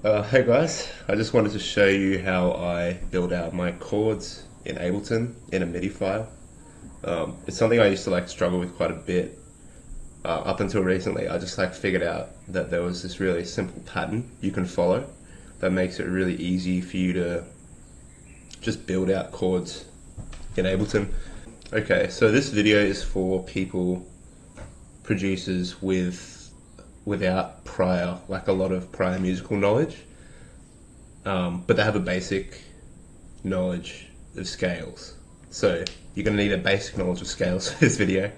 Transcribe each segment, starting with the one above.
Hey guys, I just wanted to show you how I build out my chords in Ableton in a MIDI file. It's something I used to struggle with quite a bit up until recently. I just figured out that there was this really simple pattern you can follow that makes it really easy for you to just build out chords in Ableton. Okay, so this video is for people, producers without a lot of prior musical knowledge, but they have a basic knowledge of scales. So you're going to need a basic knowledge of scales for this video.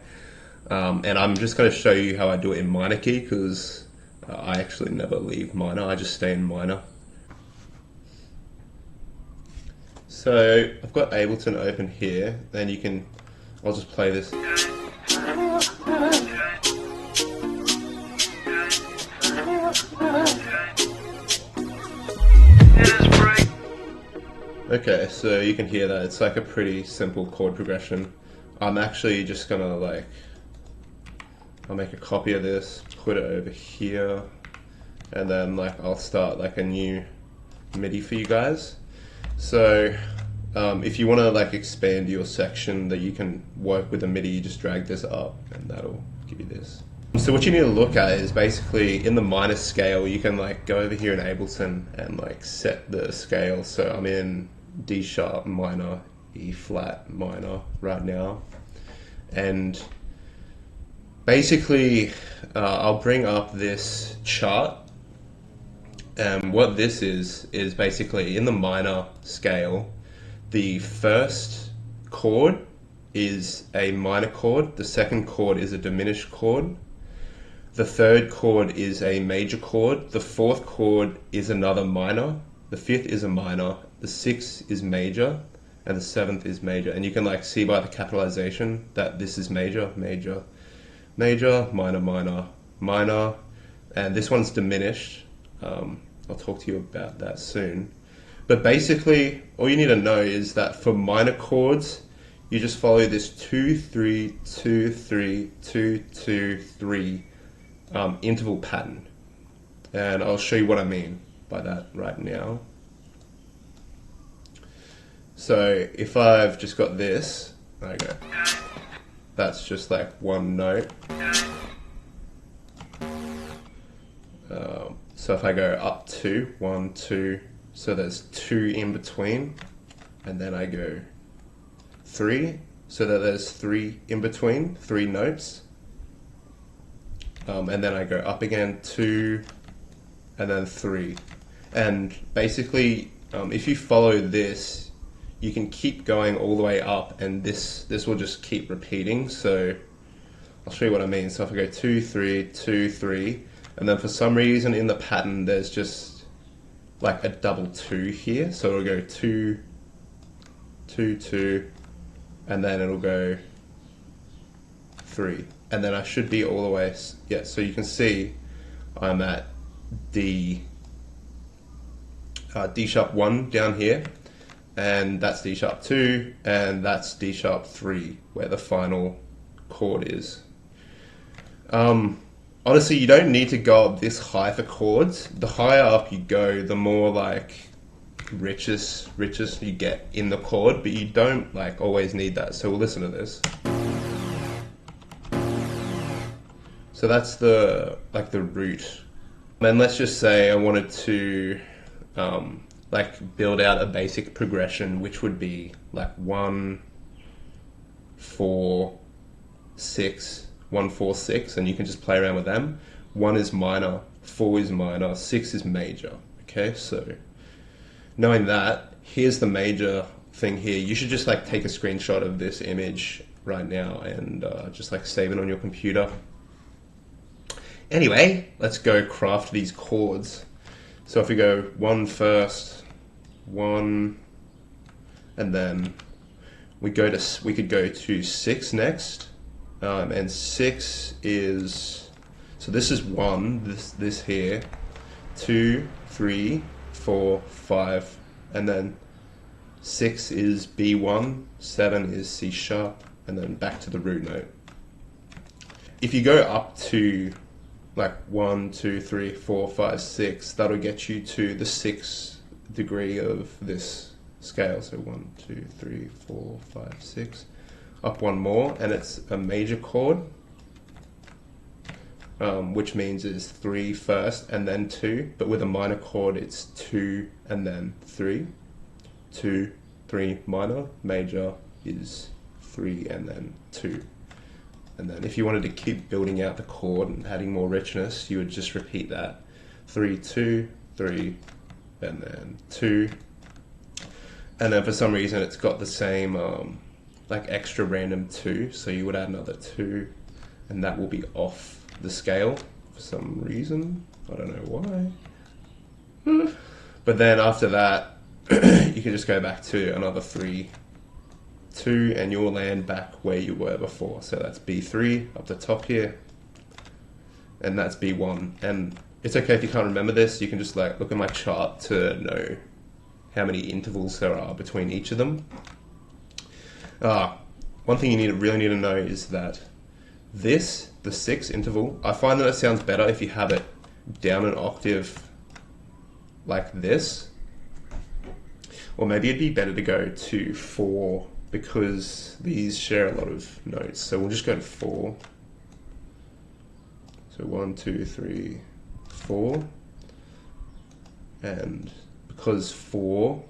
And I'm just going to show you how I do it in minor key because I actually never leave minor, I just stay in minor. So I've got Ableton open here, then I'll just play this. Okay, so you can hear that it's a pretty simple chord progression. I'm actually just gonna I'll make a copy of this, put it over here, and then I'll start a new MIDI for you guys. So if you want to expand your section that you can work with a MIDI, you just drag this up and that'll give you this. So what you need to look at is basically in the minor scale, you can go over here in Ableton and set the scale. So I'm in D sharp minor, E flat minor right now. And basically I'll bring up this chart. And what this is basically in the minor scale, the first chord is a minor chord, the second chord is a diminished chord, the third chord is a major chord, the fourth chord is another minor, the fifth is a minor, the sixth is major, and the seventh is major. And you can see by the capitalization that this is major, major, major, minor, minor, minor, and this one's diminished. I'll talk to you about that soon. But basically, all you need to know is that for minor chords, you just follow this 2, 3, 2, 3, 2, 2, 3 interval pattern. And I'll show you what I mean by that right now. So if I've just got this, okay, that's just one note. So if I go up 2, 1, 2, so there's 2 in between, and then I go 3, so that there's 3 in between, 3 notes, and then I go up again 2, and then 3, and basically if you follow this, you can keep going all the way up, and this will just keep repeating. So I'll show you what I mean. So if I go 2, 3, 2, 3, and then for some reason in the pattern there's just a double 2 here, so it'll go 2, 2, 2, and then it'll go 3, and then I should be all the way, yeah, so you can see I'm at D sharp 1 down here, and that's D sharp 2, and that's D sharp 3 where the final chord is. Honestly, you don't need to go up this high for chords. The higher up you go, the more richest you get in the chord, but you don't always need that. So we'll listen to this. So that's the root. And let's just say I wanted to build out a basic progression, which would be 1, 4, 6, 1, 4, 6, and you can just play around with them. 1 is minor, 4 is minor, 6 is major. Okay, so knowing that, here's the major thing here. You should just take a screenshot of this image right now and just save it on your computer. Anyway, let's go craft these chords. So if we go 1 first, 1, and then we could go to 6 next. And 6 is, so this is 1, this here, 2, 3, 4, 5, and then 6 is B1, 7 is C sharp, and then back to the root note. If you go up to like 1, 2, 3, 4, 5, 6. That'll get you to the 6th degree of this scale. So 1, 2, 3, 4, 5, 6. Up one more, and it's a major chord, which means it's 3 first and then 2. But with a minor chord, it's 2 and then 3. 2, 3 minor. Major is 3 and then 2. And then if you wanted to keep building out the chord and adding more richness, you would just repeat that. 3, 2, 3, and then 2. And then for some reason it's got the same like extra random 2, so you would add another 2, and that will be off the scale for some reason. I don't know why. But then after that, you can just go back to another 3, 2, and you'll land back where you were before. So that's B3 up the top here, and that's B1. And it's okay if you can't remember this, you can just like look at my chart to know how many intervals there are between each of them. One thing you really need to know is that this, the 6th interval, I find that it sounds better if you have it down an octave like this. Or maybe it'd be better to go to 4, because these share a lot of notes. So we'll just go to 4. So 1, 2, 3, 4. And because 4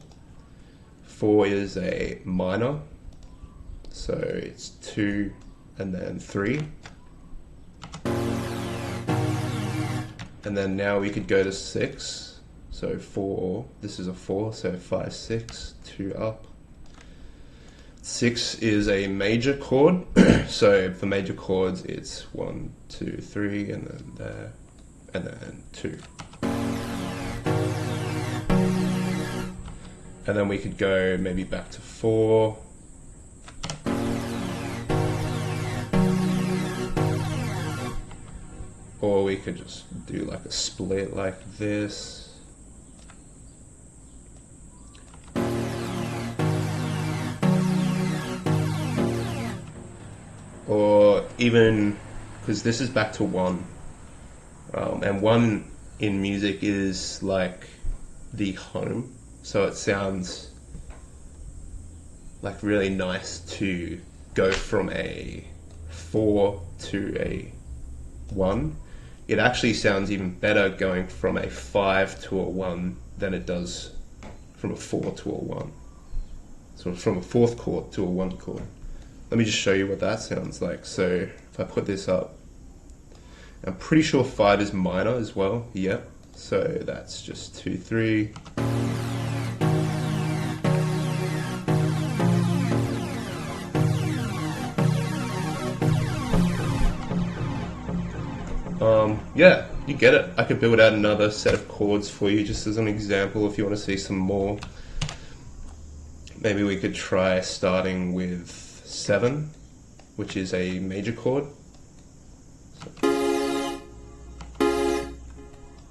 is a minor, so it's 2 and then 3. And then now we could go to 6. So 4, this is a 4, so 5, 6, 2 up. 6 is a major chord, so for major chords it's 1, 2, 3, and then there, and then 2. And then we could go maybe back to 4. Or we could just do like a split like this. Or even, because this is back to 1, and 1 in music is like the home, so it sounds like really nice to go from a 4 to a 1. It actually sounds even better going from a 5 to a 1 than it does from a 4 to a 1. So from a 4th chord to a 1 chord. Let me just show you what that sounds like. So if I put this up, I'm pretty sure 5 is minor as well. Yep. So that's just 2, 3. Yeah, you get it. I could build out another set of chords for you just as an example if you want to see some more. Maybe we could try starting with 7, which is a major chord. So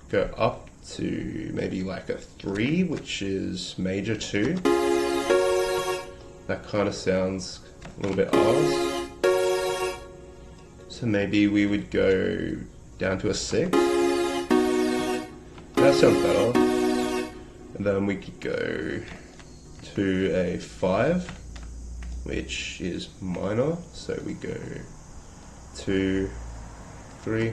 go up to maybe like a 3, which is major 2. That kind of sounds a little bit odd. So maybe we would go down to a 6. That sounds better. And then we could go to a 5, which is minor. So we go 2, 3.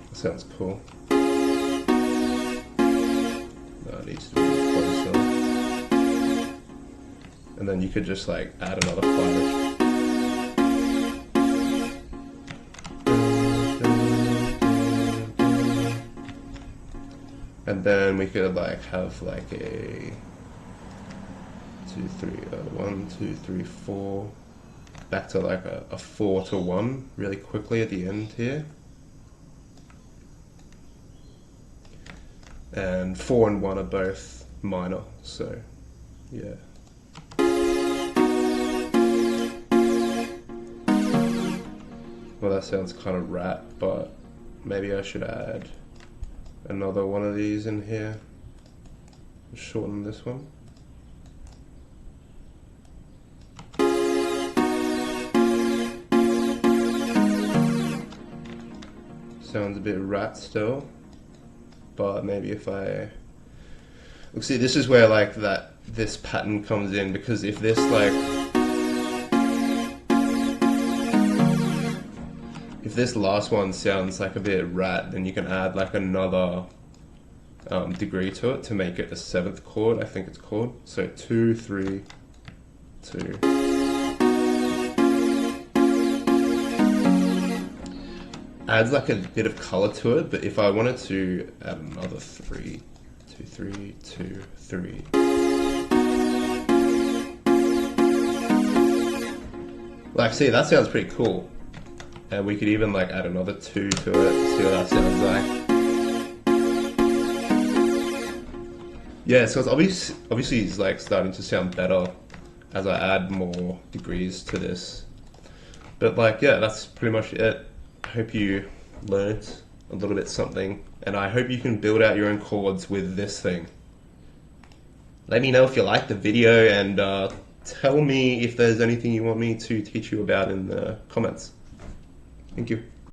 That sounds cool. That needs to be closer. And then you could just like add another 5. And then we could like have like a 2, 3, 1, 2, 3, 4, back to like a 4 to 1 really quickly at the end here. And 4 and 1 are both minor, so yeah. Well, that sounds kind of rat, but maybe I should add another one of these in here. Shorten this one. sounds a bit rat still, but maybe if I look, see, this is where like this pattern comes in, because if this like if this last one sounds like a bit rat, then you can add like another degree to it to make it a 7th chord, I think it's called. So 2, 3, 2. Adds like a bit of color to it, but if I wanted to add another 3, 2, 3, 2, 3. Like, see, that sounds pretty cool. And we could even like add another 2 to it, see what that sounds like. Yeah, so it's obviously it's like starting to sound better as I add more degrees to this. But like, yeah, that's pretty much it. I hope you learned a little bit something, and I hope you can build out your own chords with this thing. Let me know if you liked the video, and tell me if there's anything you want me to teach you about in the comments. Thank you.